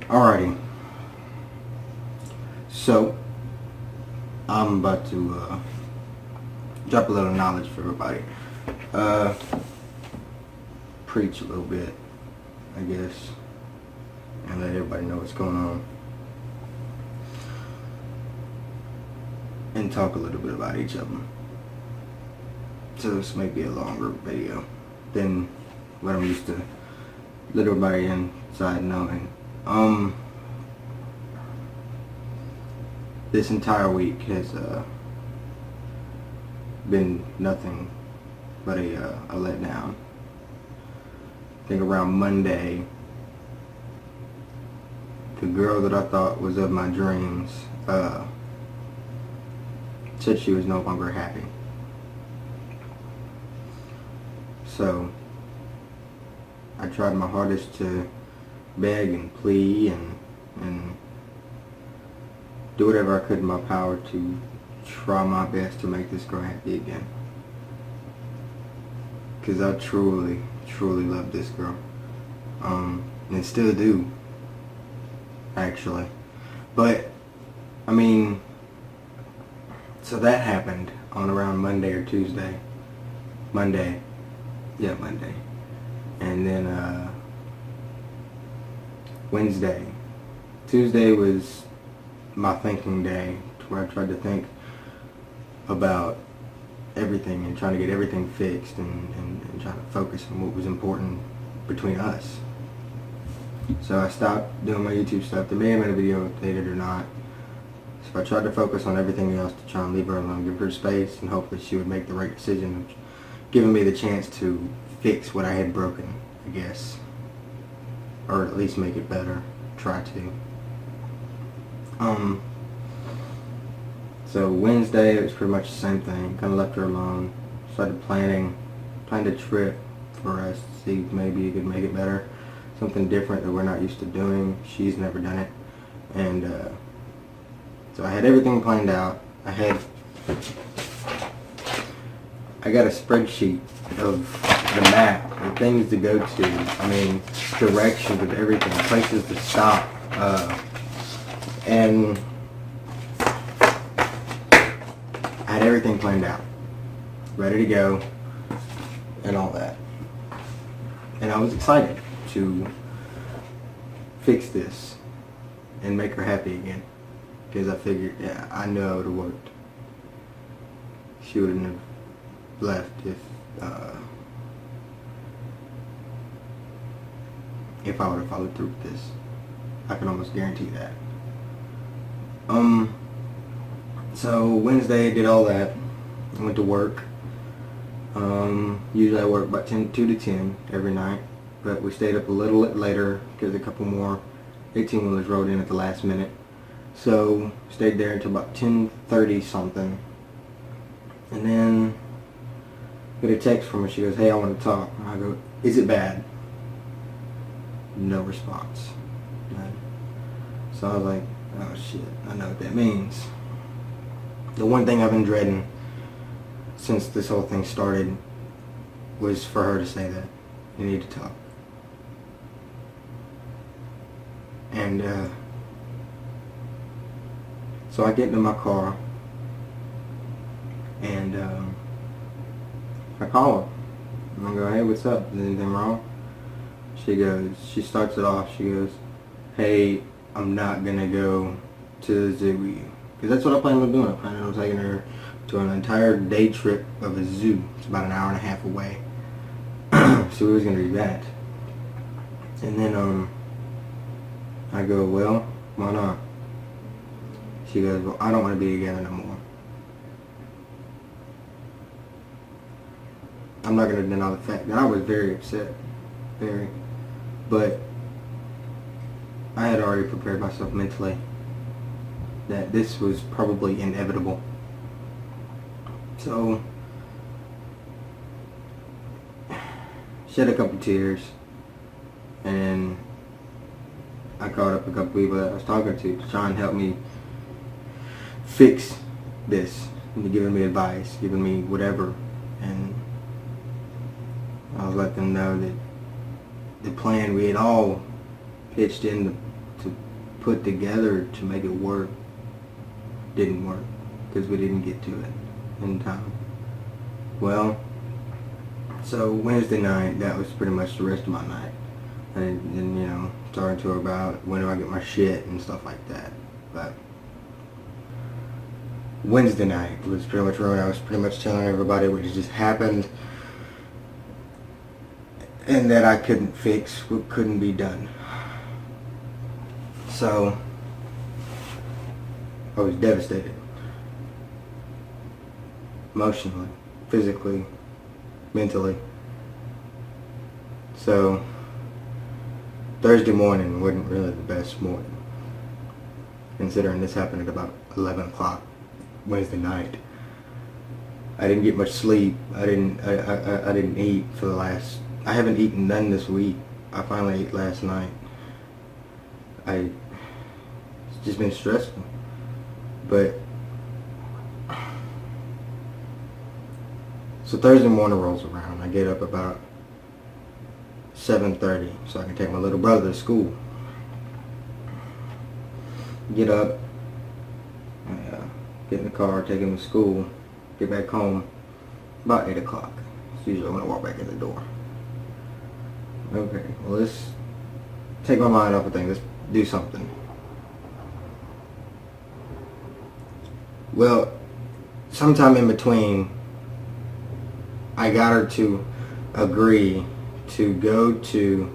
Alrighty. So, I'm about to drop a little knowledge for everybody. Preach a little bit, I guess, and let everybody know what's going on. And talk a little bit about each of them. So this may be a longer video than what I'm used to let everybody inside knowing. This entire week has been nothing but a letdown. I think around Monday, the girl that I thought was of my dreams said she was no longer happy. So I tried my hardest to beg and plead and do whatever I could in my power to try my best to make this girl happy again. Because I truly love this girl. And still do, actually. But, I mean, so that happened on around Monday or Tuesday. Monday. And then, Wednesday. Tuesday was my thinking day, where I tried to think about everything and trying to get everything fixed and trying to focus on what was important between us. So I stopped doing my YouTube stuff. There may have been a video updated or not. So I tried to focus on everything else to try and leave her alone, give her space, and hope that she would make the right decision of giving me the chance to fix what I had broken, I guess. Or at least make it better. Try to. So Wednesday, it was pretty much the same thing. Kind of left her alone. Started planned a trip for us to see if maybe you could make it better. Something different that we're not used to doing. She's never done it. And so I had everything planned out. I got a spreadsheet of the map, the things to go to. I mean, directions of everything, places to stop. And I had everything planned out, ready to go, and all that. And I was excited to fix this and make her happy again, because I figured, yeah, I know it would have worked. She wouldn't have left if I would have followed through with this. I can almost guarantee that. So Wednesday I did all that. I went to work. Usually I work about 2 to 10 every night, but we stayed up a little later because a couple more 18-wheelers rode in at the last minute. So stayed there until about 10:30 something, and then get a text from her. She goes, "Hey, I want to talk." And I go, "Is it bad?" No response. None. So I was like, oh shit, I know what that means. The one thing I've been dreading since this whole thing started was for her to say that. You need to talk. And so I get into my car and I call her. And I go, "Hey, what's up? Is anything wrong?" She starts it off, she goes, "Hey, I'm not gonna go to the zoo with you." Because that's what I planned on doing. I planned on taking her to an entire day trip of a zoo. It's about an hour and a half away. So we was gonna do that. And then I go, "Well, why not?" She goes, "Well, I don't want to be together no more." I'm not gonna deny the fact that I was very upset. Very. But I had already prepared myself mentally that this was probably inevitable. So shed a couple tears, and I called up a couple people that I was talking to try and help me fix this, and giving me advice, giving me whatever, and I'll let them know that the plan we had all pitched in to put together to make it work didn't work because we didn't get to it in time. Well, so Wednesday night, that was pretty much the rest of my night. And talking to her about when do I get my shit and stuff like that. But Wednesday night was pretty much when I was pretty much telling everybody what had just happened and that I couldn't fix what couldn't be done. So I was devastated. Emotionally, physically, mentally. So Thursday morning wasn't really the best morning, considering this happened at about 11 o'clock Wednesday night. I didn't get much sleep. I didn't eat for the last. I haven't eaten none this week. I finally ate last night. It's just been stressful, but so Thursday morning rolls around. I get up about 7:30 so I can take my little brother to school. Get up, get in the car, take him to school, get back home about 8 o'clock. It's usually when I walk back in the door. Okay, well, let's take my mind off of things. Let's do something. Well, sometime in between, I got her to agree to go to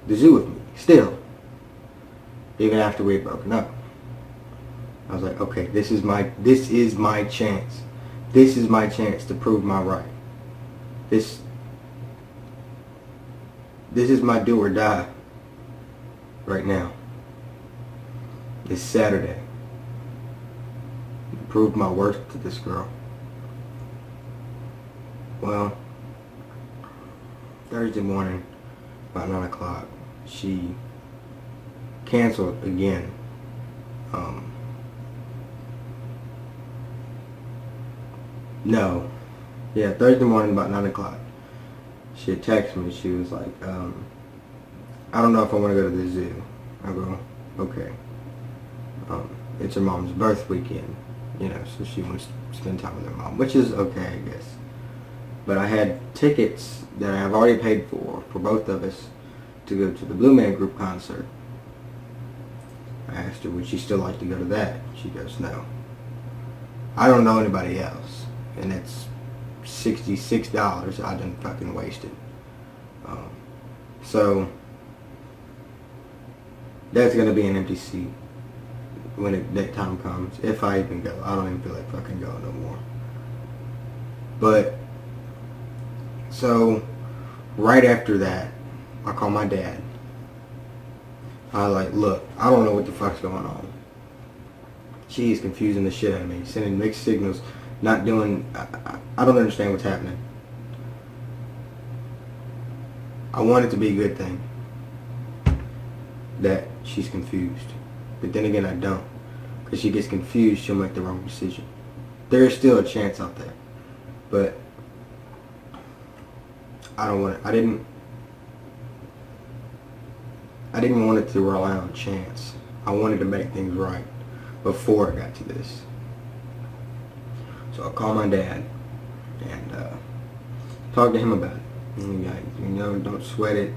the zoo with me, still, even after we had broken up. I was like, okay, this is my chance. This is my chance to prove my right. This is my do or die right now. This Saturday. Prove my worth to this girl. Well, Thursday morning, about 9 o'clock, she canceled again. Thursday morning about 9 o'clock, she had texted me. She was like, I don't know if I want to go to the zoo. I go, okay. It's her mom's birth weekend, so she wants to spend time with her mom, which is okay, I guess. But I had tickets that I have already paid for both of us to go to the Blue Man Group concert. I asked her, would she still like to go to that? She goes, no. I don't know anybody else, and it's $66 I done fucking wasted. So that's gonna be an empty seat when that time comes, if I even go. I don't even feel like fucking going no more. But so right after that, I call my dad. I like, look, I don't know what the fuck's going on. She's confusing the shit out of me, sending mixed signals, not doing. I don't understand what's happening. I want it to be a good thing that she's confused, but then again I don't, because she gets confused, she'll make the wrong decision. There is still a chance out there, but I don't want it. I didn't want it to rely on chance. I wanted to make things right before I got to this. So I call my dad and talk to him about it. And he's like, don't sweat it.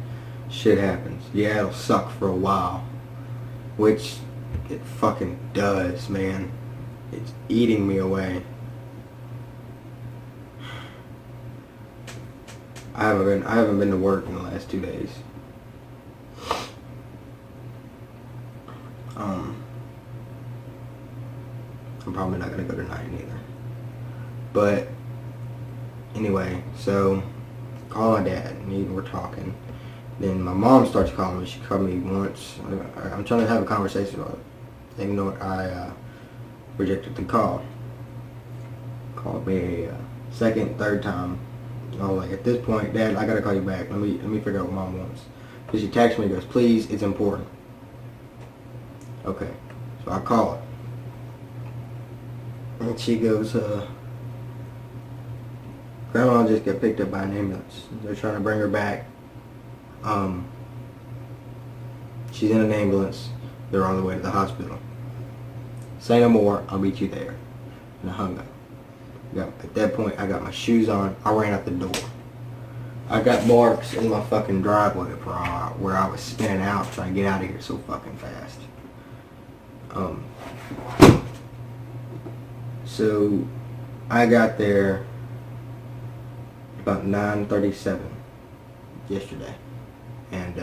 Shit happens. Yeah, it'll suck for a while, which it fucking does, man. It's eating me away. I haven't been to work in the last 2 days. I'm probably not gonna go tonight either. But anyway, so call my dad and we're talking. Then my mom starts calling me. She called me once. I'm trying to have a conversation about it. Even though I rejected the call. Called me a second, third time. I was like, at this point, Dad, I gotta call you back. Let me figure out what Mom wants. Because she texts me and goes, please, it's important. Okay. So I call her. And she goes, Grandma just got picked up by an ambulance. They're trying to bring her back. She's in an ambulance, They're on the way to the hospital. Say no more, I'll meet you there. And I hung up. At that point, I got my shoes on. I ran out the door. I got marks in my fucking driveway where I was spinning out trying to get out of here so fucking fast. So I got there about 9:37 yesterday, and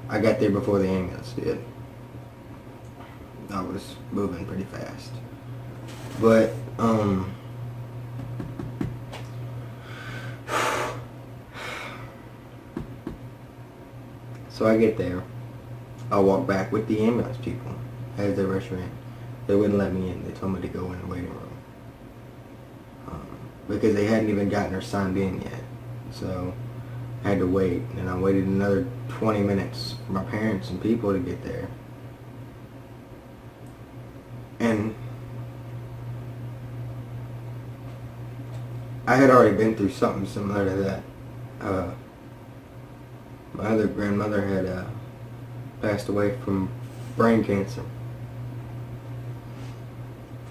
I got there before the ambulance did. I was moving pretty fast, but so I get there. I walk back with the ambulance people as they rush in. They wouldn't let me in. They told me to go in the waiting room because they hadn't even gotten her signed in yet. So I had to wait, and I waited another 20 minutes for my parents and people to get there. And I had already been through something similar to that. My other grandmother had passed away from brain cancer.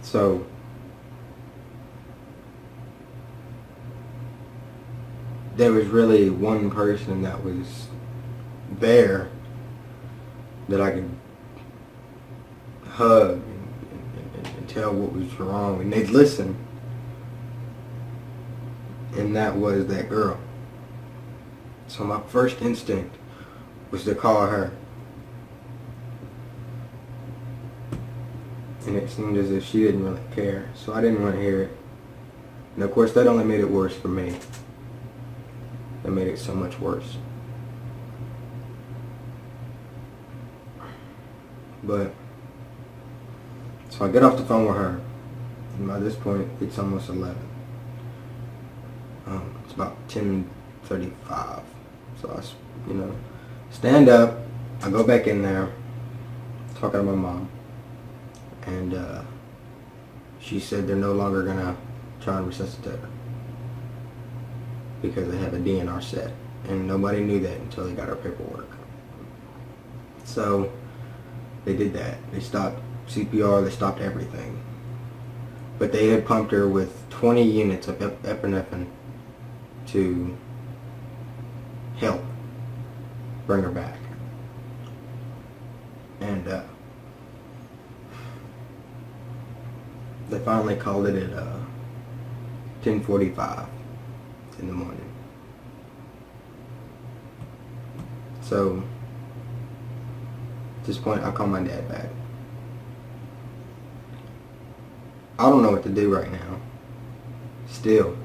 So there was really one person that was there that I could hug and tell what was wrong, and they'd listen. And that was that girl. So my first instinct was to call her. And it seemed as if she didn't really care, so I didn't want to hear it. And of course that only made it worse for me. That made it so much worse. But so I get off the phone with her, and by this point it's almost 11. It's about 10:35. So I, stand up. I go back in there, talking to my mom, and she said they're no longer gonna try and resuscitate her because they have a DNR set, and nobody knew that until they got our paperwork. So they did that. They stopped CPR. They stopped everything. But they had pumped her with 20 units of epinephrine to help bring her back. And they finally called it at 10:45 in the morning. So at this point, I call my dad back. I don't know what to do right now. Still,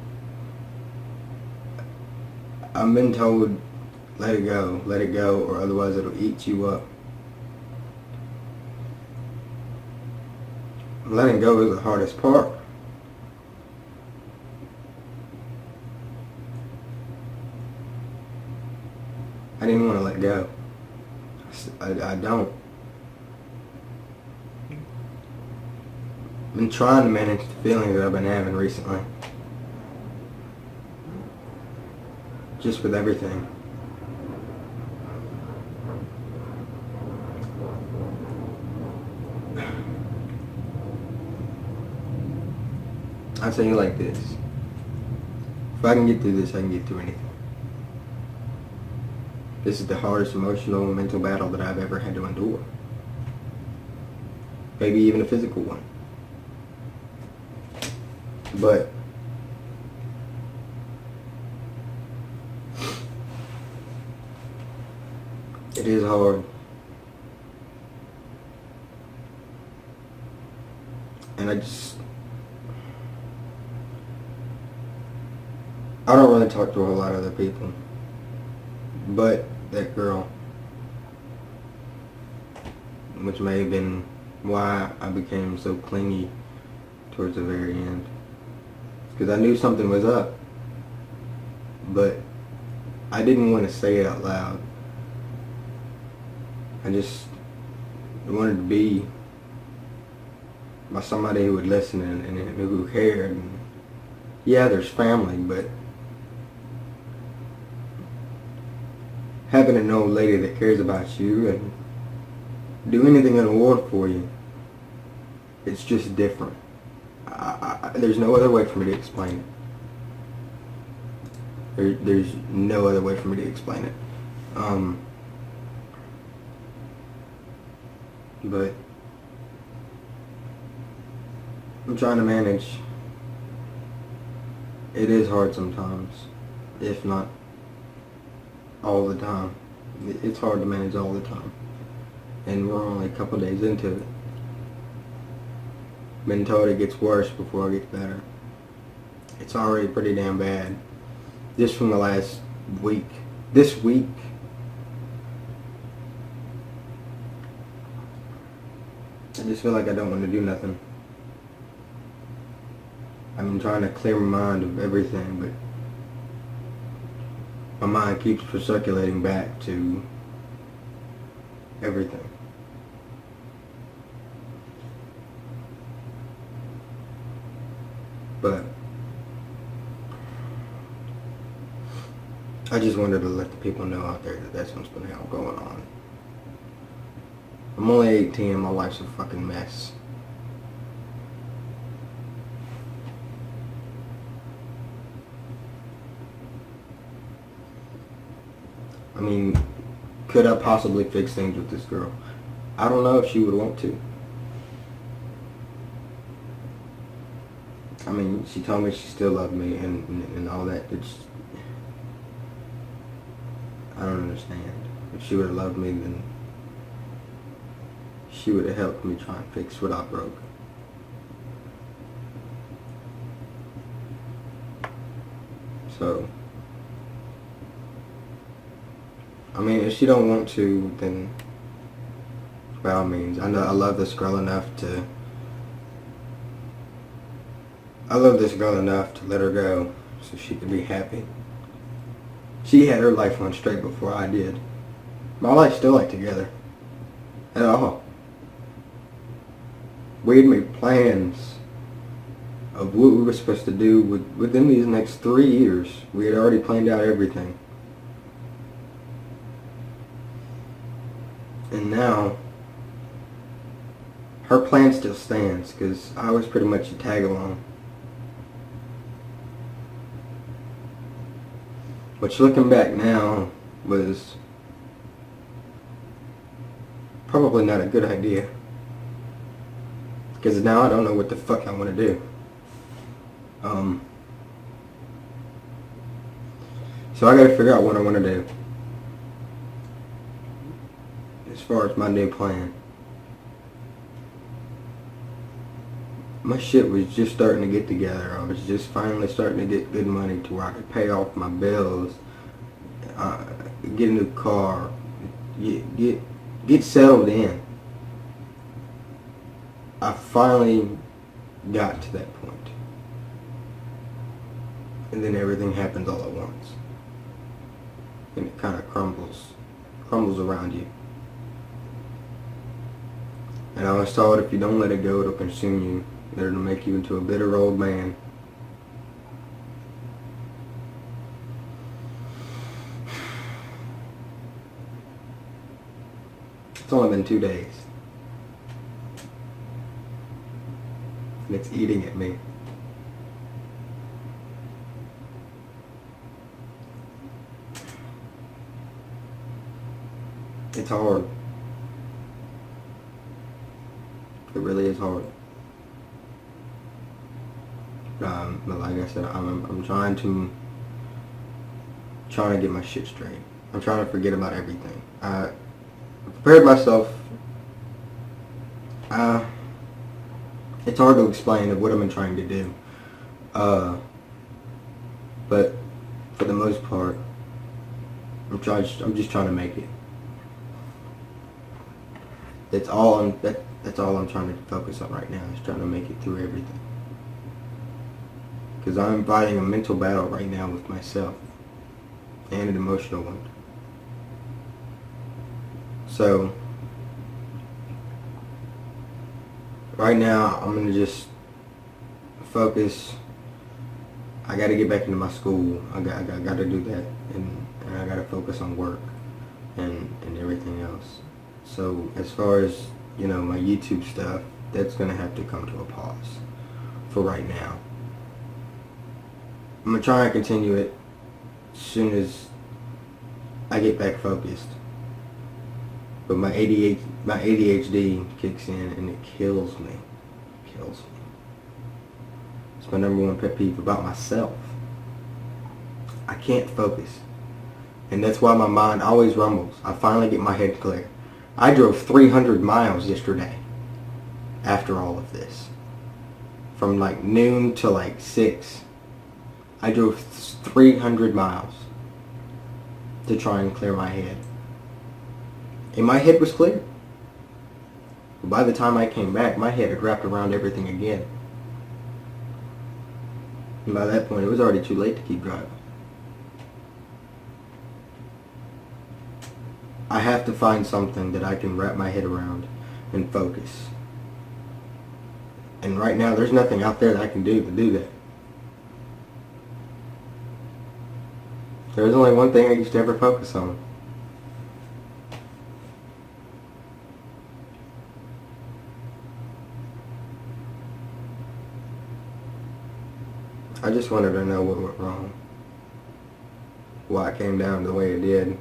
I've been told, let it go, or otherwise it'll eat you up. Letting go is the hardest part. I didn't want to let go. I don't. I've been trying to manage the feelings that I've been having recently. Just with everything. I'll tell you like this. If I can get through this, I can get through anything. This is the hardest emotional and mental battle that I've ever had to endure. Maybe even a physical one. But it is hard. And I don't really talk to a lot of other people. But that girl, which may have been why I became so clingy towards the very end. Because I knew something was up. But I didn't want to say it out loud. I just wanted to be by somebody who would listen and who cared. And yeah, there's family, but having an old lady that cares about you and do anything in the world for you, it's just different. There's no other way for me to explain it. There's no other way for me to explain it. But I'm trying to manage. It is hard sometimes, if not all the time. It's hard to manage all the time. And we're only a couple days into it. Been told it gets worse before it gets better. It's already pretty damn bad. Just from the last week. This week, I just feel like I don't want to do nothing. I'm trying to clear my mind of everything, but my mind keeps recirculating back to everything. But I just wanted to let the people know out there that that's what's been going on. I'm only 18 and my life's a fucking mess. I mean, could I possibly fix things with this girl? I don't know if she would want to. I mean, she told me she still loved me and all that. I don't understand. If she would have loved me, then she would have helped me try and fix what I broke. So, I mean, if she don't want to, then by all means. I know I love this girl enough to let her go so she could be happy. She had her life on straight before I did. My life's still ain't together at all. We had made plans of what we were supposed to do within these next 3 years. We had already planned out everything. And now, her plan still stands, because I was pretty much a tag-along. Which, looking back now, was probably not a good idea. Because now I don't know what the fuck I want to do. So I gotta figure out what I want to do. As far as my new plan. My shit was just starting to get together. I was just finally starting to get good money to where I could pay off my bills, get a new car, get settled in. I finally got to that point. And then everything happens all at once. And it kind of crumbles around you. And I was told if you don't let it go, it'll consume you. It'll make you into a bitter old man. It's only been 2 days. And it's eating at me. It's hard. It really is hard. But like I said, I'm trying to get my shit straight. I'm trying to forget about everything. I prepared myself. It's hard to explain of what I've been trying to do. But for the most part, I'm just trying to make it. That's all I'm trying to focus on right now, is trying to make it through everything. Because I'm fighting a mental battle right now with myself, and an emotional one. So, right now, I'm going to just focus. I got to get back into my school. I got to do that, and I got to focus on work. and everything else. So as far as, my YouTube stuff, that's going to have to come to a pause for right now. I'm going to try and continue it as soon as I get back focused. But my ADHD kicks in and it kills me. Kills me. It's my number one pet peeve about myself. I can't focus. And that's why my mind always rumbles. I finally get my head clear. I drove 300 miles yesterday after all of this. From like noon to like 6. I drove 300 miles to try and clear my head. And my head was clear. But by the time I came back, my head had wrapped around everything again. And by that point, it was already too late to keep driving. I have to find something that I can wrap my head around and focus. And right now, there's nothing out there that I can do to do that. There's only one thing I used to ever focus on. I just wanted to know what went wrong. Why it came down the way it did.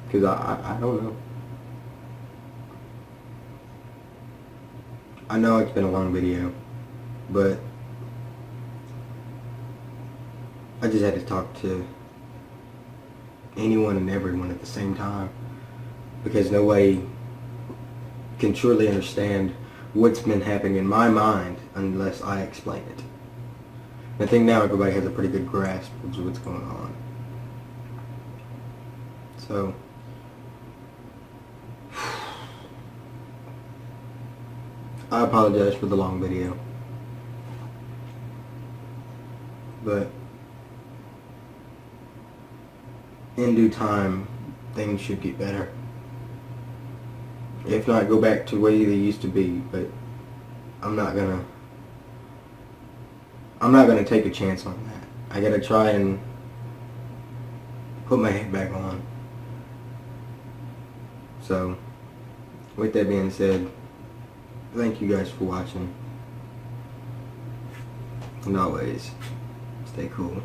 Because I don't know. I know it's been a long video, but I just had to talk to anyone and everyone at the same time, because nobody can truly understand what's been happening in my mind unless I explain it. I think now everybody has a pretty good grasp of what's going on. So, I apologize for the long video, but in due time, things should get better. If not, go back to the way they used to be, but I'm not gonna take a chance on that. I gotta try and put my head back on. So, with that being said, thank you guys for watching. And always, stay cool.